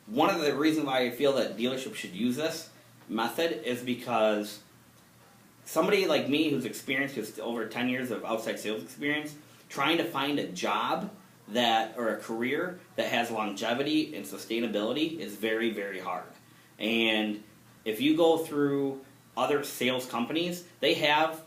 one of the reasons why I feel that dealerships should use this method is because somebody like me who's experienced with over 10 years of outside sales experience, trying to find a job that or a career that has longevity and sustainability is very, very hard. And if you go through other sales companies, they have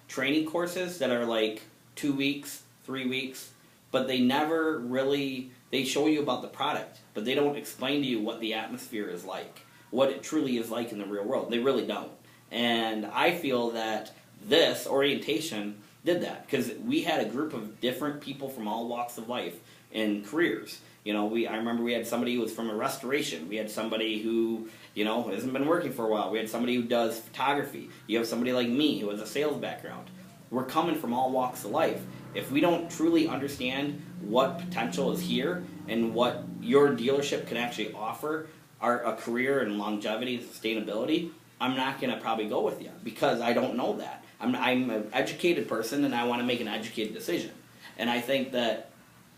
training courses that are like 2 weeks, 3 weeks, but they never really, they show you about the product, but they don't explain to you what the atmosphere is like, what it truly is like in the real world. They really don't. And I feel that this orientation did that because we had a group of different people from all walks of life and careers. You know, I remember we had somebody who was from a restoration. We had somebody who, you know, hasn't been working for a while. We had somebody who does photography. You have somebody like me who has a sales background. We're coming from all walks of life. If we don't truly understand what potential is here and what your dealership can actually offer, a career and longevity and sustainability, I'm not going to probably go with you because I don't know that. I'm an educated person and I want to make an educated decision. And I think that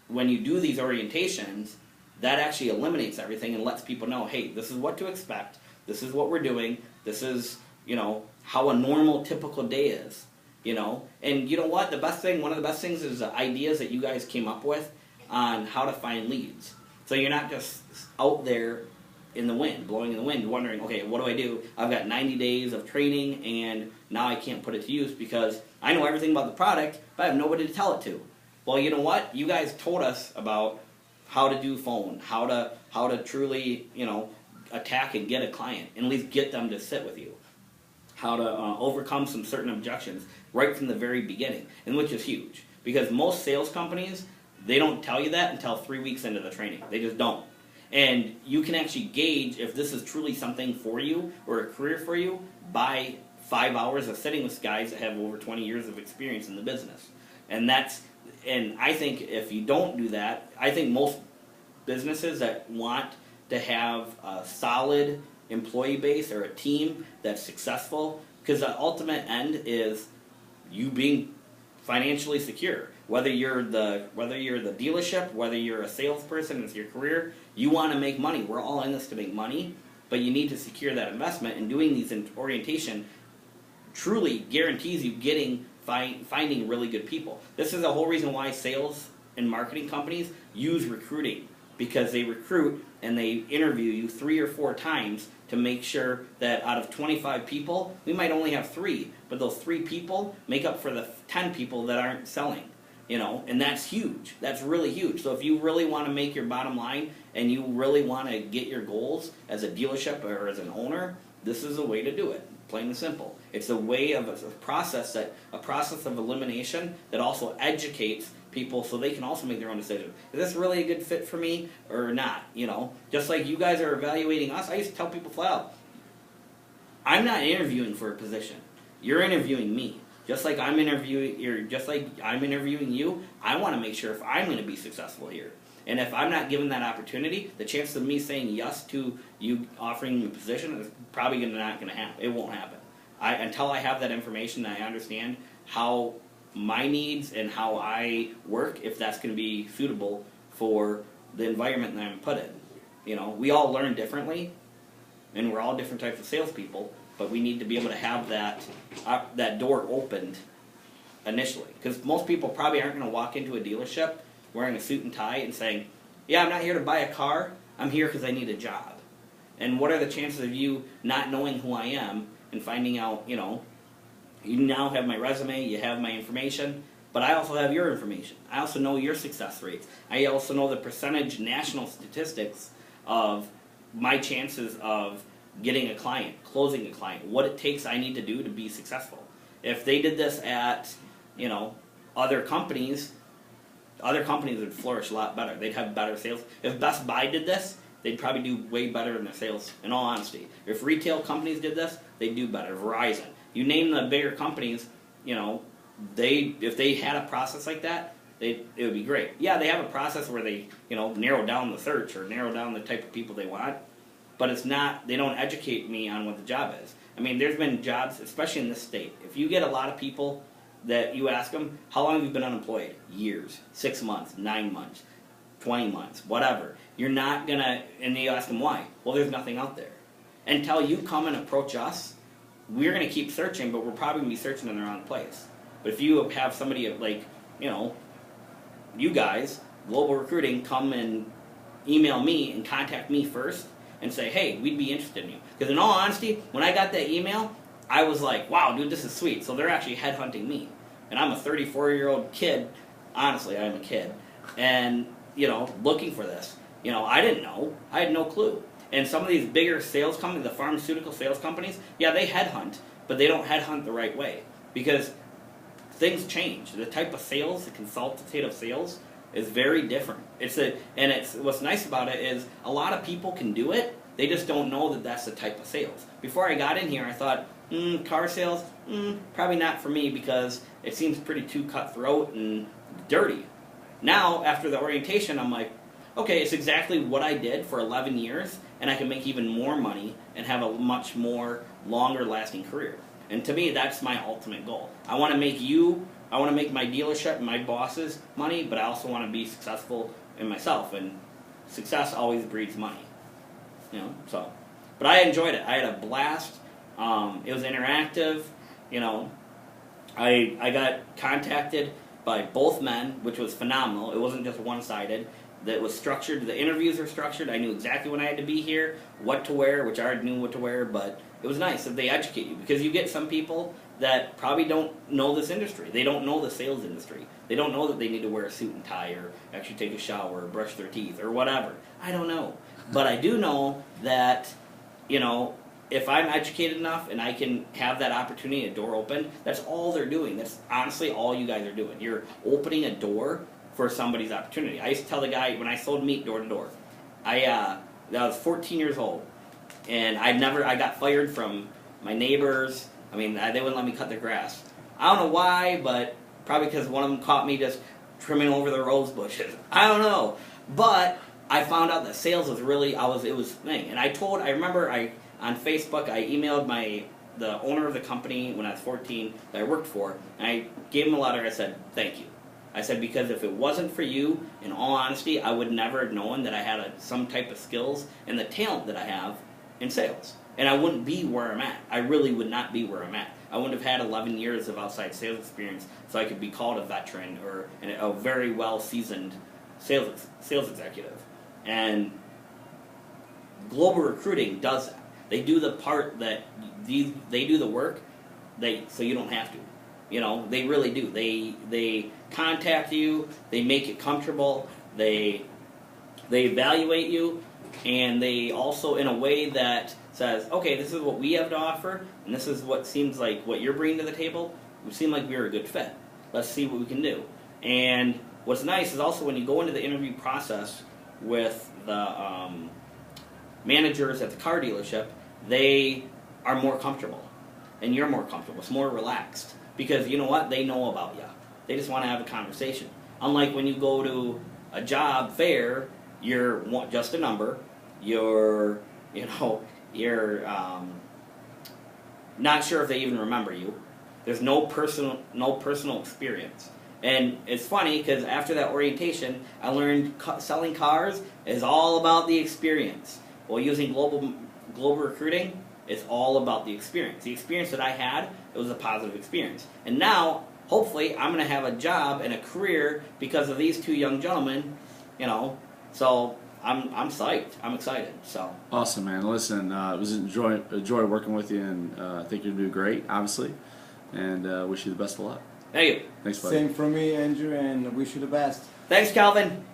when you do these orientations, that actually eliminates everything and lets people know, hey, this is what to expect, this is what we're doing, this is, you know, how a normal, typical day is, you know. And you know what, one of the best things is the ideas that you guys came up with on how to find leads. So you're not just out there in the wind, blowing in the wind, wondering, okay, what do I do? I've got 90 days of training and now I can't put it to use because I know everything about the product, but I have nobody to tell it to. Well, you know what? You guys told us about how to do phone, how to truly, you know, attack and get a client, and at least get them to sit with you. How to overcome some certain objections right from the very beginning, and which is huge. Because most sales companies, they don't tell you that until 3 weeks into the training. They just don't. And you can actually gauge if this is truly something for you or a career for you by 5 hours of sitting with guys that have over 20 years of experience in the business. And I think if you don't do that, I think most businesses that want to have a solid employee base or a team that's successful, because the ultimate end is you being financially secure. Whether you're the dealership, whether you're a salesperson, it's your career, you want to make money. We're all in this to make money, but you need to secure that investment, and doing these in orientation truly guarantees you finding really good people. This is the whole reason why sales and marketing companies use recruiting, because they recruit and they interview you 3 or 4 times to make sure that out of 25 people, we might only have 3, but those 3 people make up for the 10 people that aren't selling. You know, and that's huge. That's really huge. So if you really want to make your bottom line and you really want to get your goals as a dealership or as an owner, this is a way to do it. Plain and simple. It's a way of a process of elimination that also educates people so they can also make their own decision. Is this really a good fit for me or not? You know, just like you guys are evaluating us, I used to tell people flat out, I'm not interviewing for a position. You're interviewing me. Just like I'm interviewing you, I want to make sure if I'm going to be successful here. And if I'm not given that opportunity, the chances of me saying yes to you offering me a position is probably not going to happen. It won't happen. Until I have that information and I understand how my needs and how I work, if that's going to be suitable for the environment that I'm put in. You know, we all learn differently, and we're all different types of salespeople. But we need to be able to have that door opened initially. Because most people probably aren't going to walk into a dealership wearing a suit and tie and saying, yeah, I'm not here to buy a car, I'm here because I need a job. And what are the chances of you not knowing who I am and finding out, you know, you now have my resume, you have my information, but I also have your information. I also know your success rates. I also know the percentage national statistics of my chances of getting a client, closing a client, what it takes I need to do to be successful. If they did this at, you know, other companies would flourish a lot better. They'd have better sales. If Best Buy did this, they'd probably do way better in their sales, in all honesty. If retail companies did this, they'd do better. Verizon. You name the bigger companies, you know, if they had a process like that, it would be great. Yeah, they have a process where they, you know, narrow down the search or narrow down the type of people they want. But it's not, they don't educate me on what the job is. I mean, there's been jobs, especially in this state. If you get a lot of people that you ask them, how long have you been unemployed? Years, 6 months, 9 months, 20 months, whatever. you're not gonna, and you ask them why. Well, there's nothing out there. Until you come and approach us, we're gonna keep searching, but we're probably gonna be searching in the wrong place. But if you have somebody like, you know, you guys, Global Recruiting, come and email me and contact me first and say, hey, we'd be interested in you. Because in all honesty, when I got that email, I was like, wow, dude, this is sweet. So they're actually headhunting me. And I'm a 34-year-old kid. Honestly, I'm a kid. And, you know, looking for this. You know, I didn't know. I had no clue. And some of these bigger sales companies, the pharmaceutical sales companies, yeah, they headhunt, but they don't headhunt the right way. Because things change. The type of sales, the consultative sales, is very different. What's nice about it is a lot of people can do it. They just don't know that that's the type of sales. Before I got in here, I thought, car sales, probably not for me because it seems pretty too cutthroat and dirty. Now, after the orientation, I'm like, okay, it's exactly what I did for 11 years, and I can make even more money and have a much more longer-lasting career. And to me, that's my ultimate goal. I want to make my dealership and my bosses money, but I also want to be successful in myself, and success always breeds money. You know, so. But I enjoyed it. I had a blast. It was interactive. You know, I got contacted by both men, which was phenomenal. It wasn't just one-sided. That was structured. The interviews were structured. I knew exactly when I had to be here, what to wear, which I already knew what to wear, but it was nice that they educate you, because you get some people that probably don't know this industry. They don't know the sales industry. They don't know that they need to wear a suit and tie or actually take a shower or brush their teeth or whatever. I don't know. But I do know that, you know, if I'm educated enough and I can have that opportunity, a door open, that's all they're doing. That's honestly all you guys are doing. You're opening a door for somebody's opportunity. I used to tell the guy when I sold meat door to door, I was 14 years old, and I got fired from my neighbors. I mean, they wouldn't let me cut their grass. I don't know why, but probably because one of them caught me just trimming over the rose bushes. I don't know, but I found out that sales was really, it was thing. And I remember on Facebook, I emailed the owner of the company when I was 14 that I worked for, and I gave him a letter. I said, thank you. I said, because if it wasn't for you, in all honesty, I would never have known that I had some type of skills and the talent that I have in sales. And I wouldn't be where I'm at. I really would not be where I'm at. I wouldn't have had 11 years of outside sales experience so I could be called a veteran or a very well-seasoned sales executive. And Global Recruiting does that. They do the part that they do the work, so you don't have to. You know, they really do. They contact you, they make it comfortable, they evaluate you, and they also, in a way that says, okay, this is what we have to offer, and this is what seems like what you're bringing to the table. We seem like we're a good fit. Let's see what we can do. And what's nice is also when you go into the interview process with the managers at the car dealership, they are more comfortable, and you're more comfortable. It's more relaxed, because you know what? They know about you. They just want to have a conversation. Unlike when you go to a job fair, you're just a number. You're not sure if they even remember you. There's no personal experience. And it's funny because after that orientation, I learned selling cars is all about the experience. Well, using global recruiting, it's all about the experience. The experience that I had, it was a positive experience. And now, hopefully, I'm going to have a job and a career because of these two young gentlemen, you know. So I'm psyched. I'm excited. So awesome, man. Listen, it was a joy working with you, and I think you're doing great, obviously. And wish you the best of luck. Thank you. Thanks, buddy. Same from me, Andrew, and wish you the best. Thanks, Calvin.